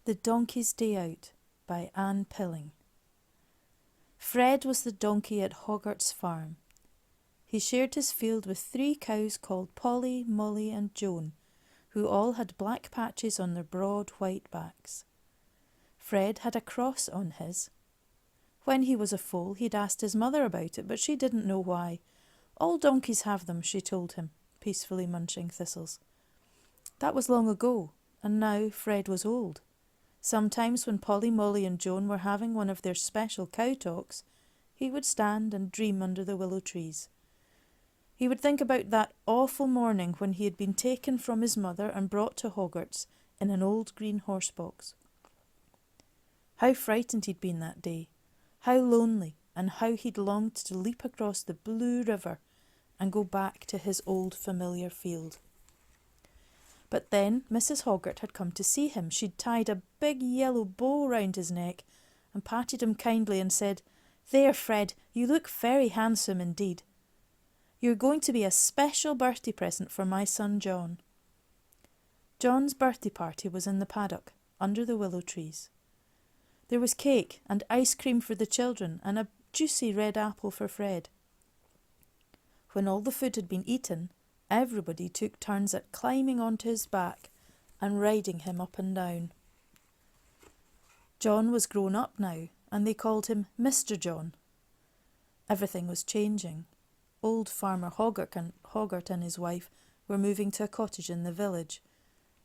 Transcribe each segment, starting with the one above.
The Donkey's Day Out by Anne Pilling. Fred was the donkey at Hoggart's farm. He shared his field with 3 cows called Polly, Molly and Joan, who all had black patches on their broad white backs. Fred had a cross on his. When he was a foal, he'd asked his mother about it, but she didn't know why. All donkeys have them, she told him, peacefully munching thistles. That was long ago, and now Fred was old. Sometimes when Polly, Molly and Joan were having one of their special cow talks, he would stand and dream under the willow trees. He would think about that awful morning when he had been taken from his mother and brought to Hoggart's in an old green horse box. How frightened he'd been that day, how lonely, and how he'd longed to leap across the blue river and go back to his old familiar field. But then Mrs. Hoggart had come to see him. She'd tied a big yellow bow round his neck and patted him kindly and said, "There, Fred, you look very handsome indeed. You're going to be a special birthday present for my son John." John's birthday party was in the paddock, under the willow trees. There was cake and ice cream for the children and a juicy red apple for Fred. When all the food had been eaten, everybody took turns at climbing onto his back and riding him up and down. John was grown up now, and they called him Mr. John. Everything was changing. Old Farmer Hoggart and his wife were moving to a cottage in the village,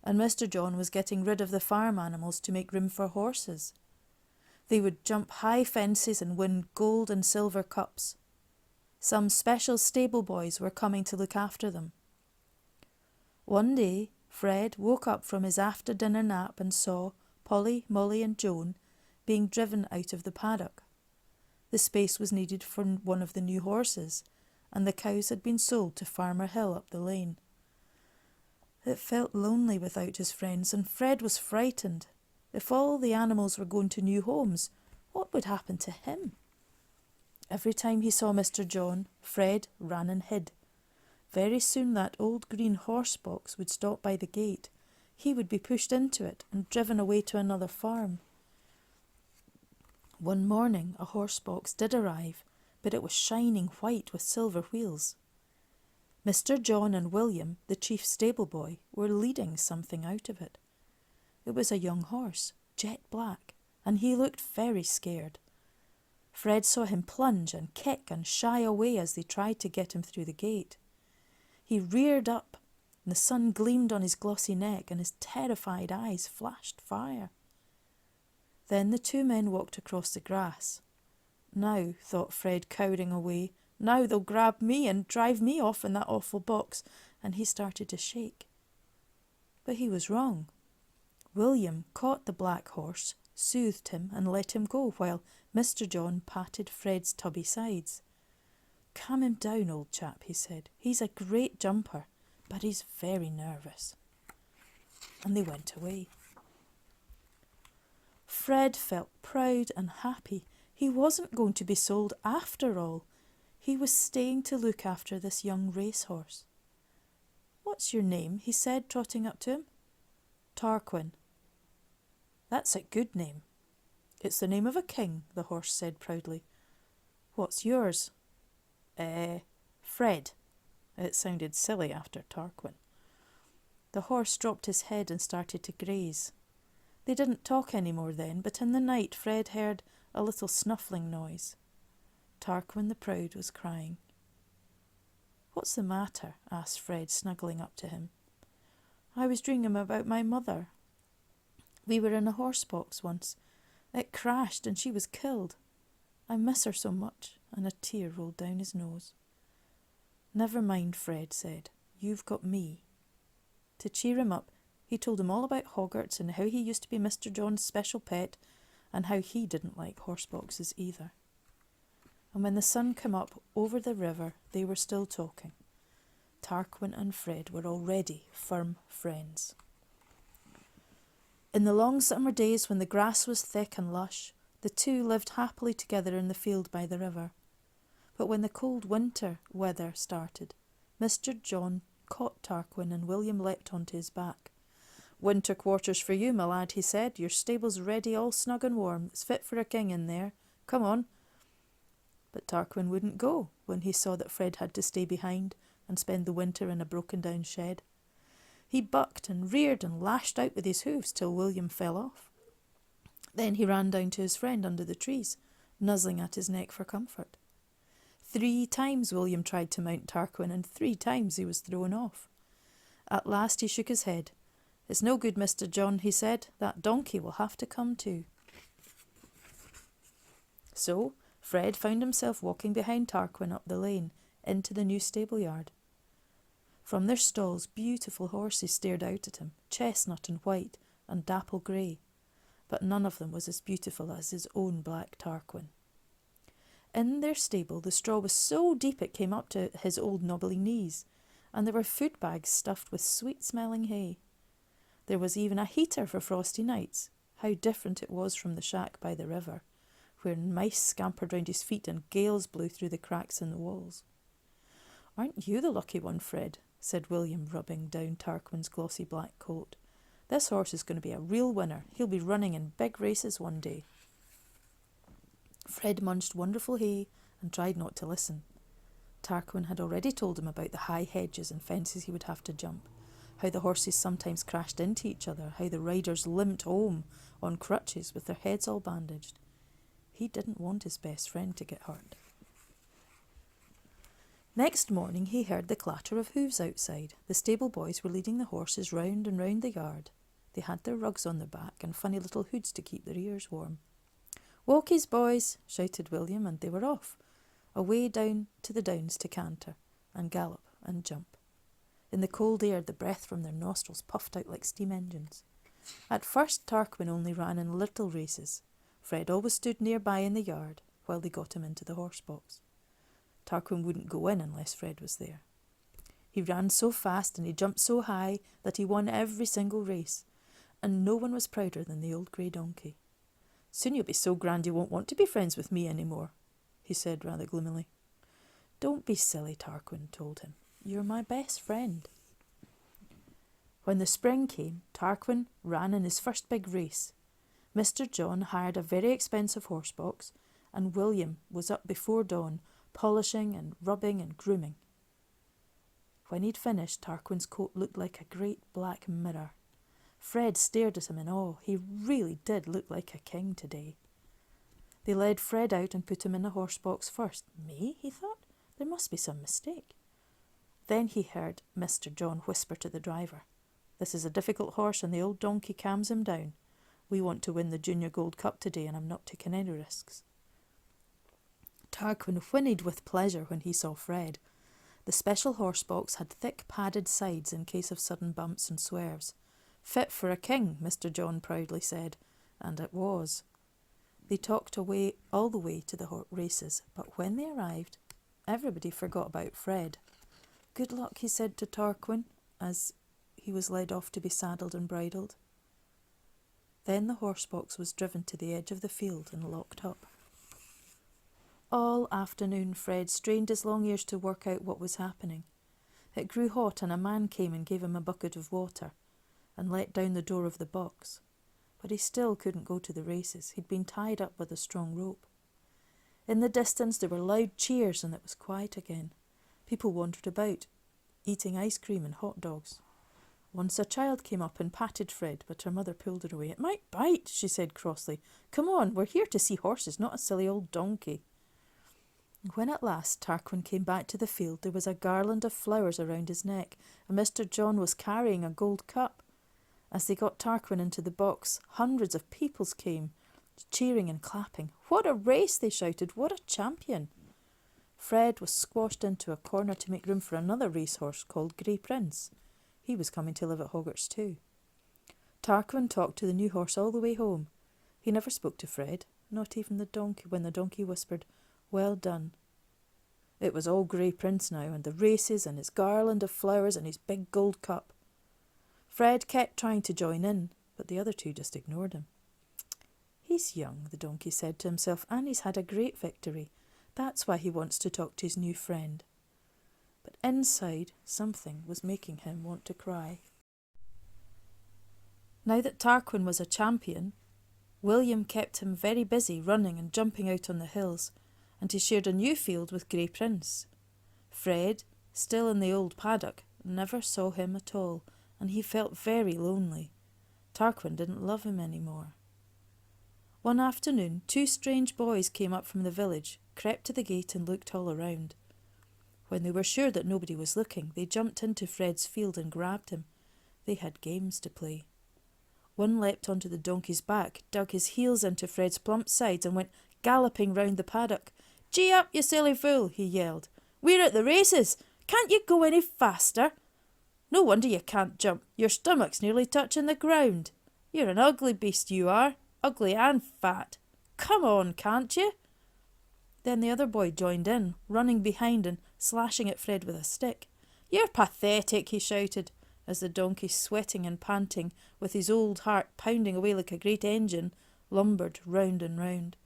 and Mr. John was getting rid of the farm animals to make room for horses. They would jump high fences and win gold and silver cups. Some special stable boys were coming to look after them. One day, Fred woke up from his after-dinner nap and saw Polly, Molly and Joan being driven out of the paddock. The space was needed for one of the new horses, and the cows had been sold to Farmer Hill up the lane. It felt lonely without his friends, and Fred was frightened. If all the animals were going to new homes, what would happen to him? Every time he saw Mr. John, Fred ran and hid. Very soon that old green horse box would stop by the gate. He would be pushed into it and driven away to another farm. One morning a horse box did arrive, but it was shining white with silver wheels. Mr. John and William, the chief stable boy, were leading something out of it. It was a young horse, jet black, and he looked very scared. Fred saw him plunge and kick and shy away as they tried to get him through the gate. He reared up, and the sun gleamed on his glossy neck, and his terrified eyes flashed fire. Then the 2 men walked across the grass. Now, thought Fred, cowering away, now they'll grab me and drive me off in that awful box, and he started to shake. But he was wrong. William caught the black horse, soothed him and let him go, while Mr. John patted Fred's tubby sides. "Calm him down, old chap," he said. "He's a great jumper, but he's very nervous." And they went away. Fred felt proud and happy. He wasn't going to be sold after all. He was staying to look after this young racehorse. "What's your name?" he said, trotting up to him. "Tarquin." "That's a good name." "It's the name of a king," the horse said proudly. "What's yours?" Fred." It sounded silly after Tarquin. The horse dropped his head and started to graze. They didn't talk any more then, but in the night Fred heard a little snuffling noise. Tarquin the Proud was crying. "What's the matter?" asked Fred, snuggling up to him. "I was dreaming about my mother. We were in a horse box once. It crashed and she was killed. I miss her so much," and a tear rolled down his nose. "Never mind," Fred said. "You've got me." To cheer him up, he told him all about Hoggarts and how he used to be Mr. John's special pet and how he didn't like horse boxes either. And when the sun came up over the river, they were still talking. Tarquin and Fred were already firm friends. In the long summer days when the grass was thick and lush, the 2 lived happily together in the field by the river. But when the cold winter weather started, Mr. John caught Tarquin and William leapt onto his back. "Winter quarters for you, my lad," he said. "Your stable's ready, all snug and warm. It's fit for a king in there. Come on." But Tarquin wouldn't go when he saw that Fred had to stay behind and spend the winter in a broken-down shed. He bucked and reared and lashed out with his hoofs till William fell off. Then he ran down to his friend under the trees, nuzzling at his neck for comfort. 3 times William tried to mount Tarquin, and 3 times he was thrown off. At last he shook his head. "It's no good, Mr. John," he said. "That donkey will have to come too." So Fred found himself walking behind Tarquin up the lane into the new stable yard. From their stalls, beautiful horses stared out at him, chestnut and white and dapple grey, but none of them was as beautiful as his own black Tarquin. In their stable, the straw was so deep it came up to his old knobbly knees, and there were food bags stuffed with sweet-smelling hay. There was even a heater for frosty nights. How different it was from the shack by the river, where mice scampered round his feet and gales blew through the cracks in the walls. "Aren't you the lucky one, Fred?" said William, rubbing down Tarquin's glossy black coat. "This horse is going to be a real winner. He'll be running in big races one day." Fred munched wonderful hay and tried not to listen. Tarquin had already told him about the high hedges and fences he would have to jump, how the horses sometimes crashed into each other, how the riders limped home on crutches with their heads all bandaged. He didn't want his best friend to get hurt. Next morning he heard the clatter of hooves outside. The stable boys were leading the horses round and round the yard. They had their rugs on their back and funny little hoods to keep their ears warm. "Walkies, boys," shouted William, and they were off, away down to the downs to canter and gallop and jump. In the cold air, the breath from their nostrils puffed out like steam engines. At first Tarquin only ran in little races. Fred always stood nearby in the yard while they got him into the horse box. Tarquin wouldn't go in unless Fred was there. He ran so fast and he jumped so high that he won every single race, and no one was prouder than the old grey donkey. "Soon you'll be so grand you won't want to be friends with me any more," he said rather gloomily. "Don't be silly," Tarquin told him. "You're my best friend." When the spring came, Tarquin ran in his first big race. Mr. John hired a very expensive horse box, and William was up before dawn, polishing and rubbing and grooming. When he'd finished, Tarquin's coat looked like a great black mirror. Fred stared at him in awe. He really did look like a king today. They led Fred out and put him in the horse box first. "Me?" he thought. "There must be some mistake." Then he heard Mr. John whisper to the driver, "This is a difficult horse and the old donkey calms him down. We want to win the Junior Gold Cup today and I'm not taking any risks." Tarquin whinnied with pleasure when he saw Fred. The special horse box had thick padded sides in case of sudden bumps and swerves. "Fit for a king," Mr. John proudly said, and it was. They talked away all the way to the races, but when they arrived, everybody forgot about Fred. "Good luck," he said to Tarquin as he was led off to be saddled and bridled. Then the horse box was driven to the edge of the field and locked up. All afternoon Fred strained his long ears to work out what was happening. It grew hot and a man came and gave him a bucket of water and let down the door of the box. But he still couldn't go to the races. He'd been tied up with a strong rope. In the distance there were loud cheers and it was quiet again. People wandered about, eating ice cream and hot dogs. Once a child came up and patted Fred, but her mother pulled her away. "It might bite," she said crossly. "Come on, we're here to see horses, not a silly old donkey." When at last Tarquin came back to the field, there was a garland of flowers around his neck, and Mr. John was carrying a gold cup. As they got Tarquin into the box, hundreds of people came, cheering and clapping. "What a race!" they shouted. "What a champion!" Fred was squashed into a corner to make room for another racehorse called Grey Prince. He was coming to live at Hoggarts too. Tarquin talked to the new horse all the way home. He never spoke to Fred, not even the donkey, when the donkey whispered, "Well done." It was all Grey Prince now, and the races, and his garland of flowers, and his big gold cup. Fred kept trying to join in, but the other two just ignored him. "He's young," the donkey said to himself, "and he's had a great victory. That's why he wants to talk to his new friend." But inside, something was making him want to cry. Now that Tarquin was a champion, William kept him very busy running and jumping out on the hills, and he shared a new field with Grey Prince. Fred, still in the old paddock, never saw him at all, and he felt very lonely. Tarquin didn't love him any more. One afternoon, two strange boys came up from the village, crept to the gate and looked all around. When they were sure that nobody was looking, they jumped into Fred's field and grabbed him. They had games to play. One leapt onto the donkey's back, dug his heels into Fred's plump sides and went galloping round the paddock. "Gee up, you silly fool," he yelled. "We're at the races. Can't you go any faster? No wonder you can't jump. Your stomach's nearly touching the ground. You're an ugly beast, you are. Ugly and fat. Come on, can't you?" Then the other boy joined in, running behind and slashing at Fred with a stick. "You're pathetic," he shouted, as the donkey, sweating and panting, with his old heart pounding away like a great engine, lumbered round and round.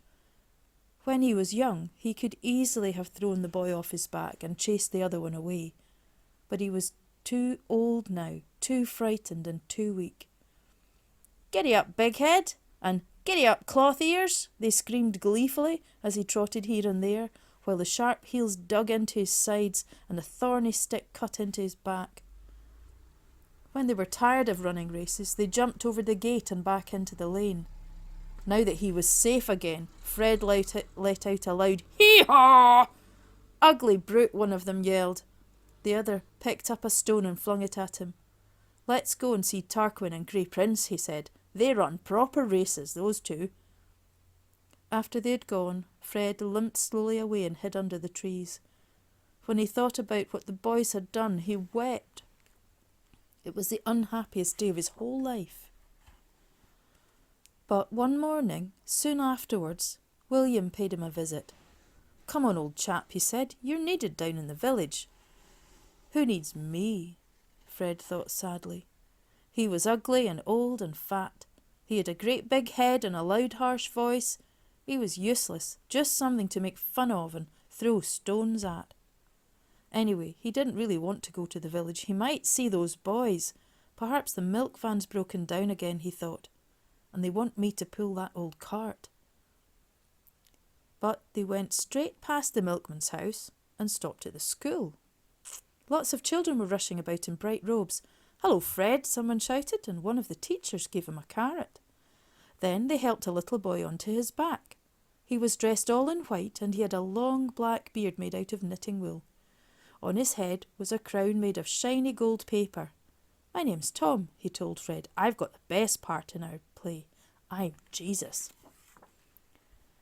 When he was young, he could easily have thrown the boy off his back and chased the other one away. But he was too old now, too frightened and too weak. "Giddy up, big head, and giddy up, cloth ears," they screamed gleefully as he trotted here and there, while the sharp heels dug into his sides and the thorny stick cut into his back. When they were tired of running races, they jumped over the gate and back into the lane. Now that he was safe again, Fred let out a loud hee-haw. "Ugly brute," one of them yelled. The other picked up a stone and flung it at him. "Let's go and see Tarquin and Grey Prince," he said. "They run proper races, those two." After they had gone, Fred limped slowly away and hid under the trees. When he thought about what the boys had done, he wept. It was the unhappiest day of his whole life. But one morning, soon afterwards, William paid him a visit. "Come on, old chap," he said. "You're needed down in the village." "Who needs me?" Fred thought sadly. He was ugly and old and fat. He had a great big head and a loud, harsh voice. He was useless, just something to make fun of and throw stones at. Anyway, he didn't really want to go to the village. He might see those boys. Perhaps the milk van's broken down again, he thought, and they want me to pull that old cart. But they went straight past the milkman's house and stopped at the school. Lots of children were rushing about in bright robes. "Hello, Fred," someone shouted, and one of the teachers gave him a carrot. Then they helped a little boy onto his back. He was dressed all in white, and he had a long black beard made out of knitting wool. On his head was a crown made of shiny gold paper. "My name's Tom," he told Fred. "I've got the best part in our play. I'm Jesus."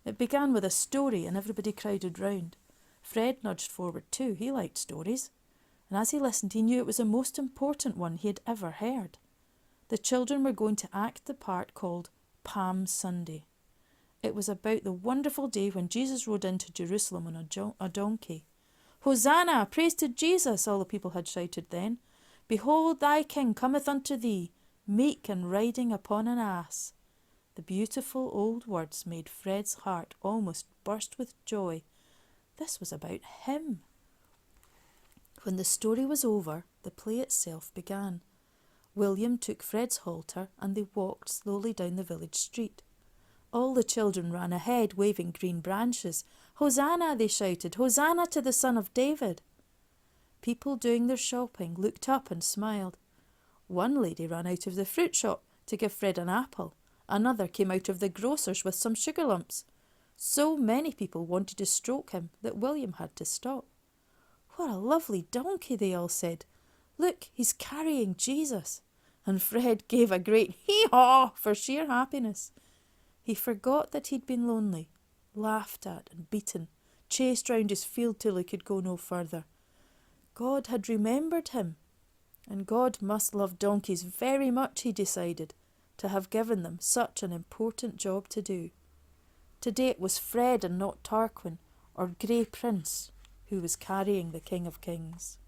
It began with a story, and everybody crowded round. Fred nudged forward too. He liked stories. And as he listened, he knew it was the most important one he had ever heard. The children were going to act the part called Palm Sunday. It was about the wonderful day when Jesus rode into Jerusalem on a donkey. "Hosanna! Praise to Jesus!" all the people had shouted then. "Behold, thy King cometh unto thee, meek and riding upon an ass." The beautiful old words made Fred's heart almost burst with joy. This was about him. When the story was over, the play itself began. William took Fred's halter and they walked slowly down the village street. All the children ran ahead, waving green branches. "Hosanna!" they shouted. "Hosanna to the Son of David!" People doing their shopping looked up and smiled. One lady ran out of the fruit shop to give Fred an apple. Another came out of the grocer's with some sugar lumps. So many people wanted to stroke him that William had to stop. "What a lovely donkey," they all said. "Look, he's carrying Jesus." And Fred gave a great hee-haw for sheer happiness. He forgot that he'd been lonely, laughed at and beaten, chased round his field till he could go no further. God had remembered him, and God must love donkeys very much, he decided, to have given them such an important job to do. Today it was Fred and not Tarquin or Grey Prince who was carrying the King of Kings.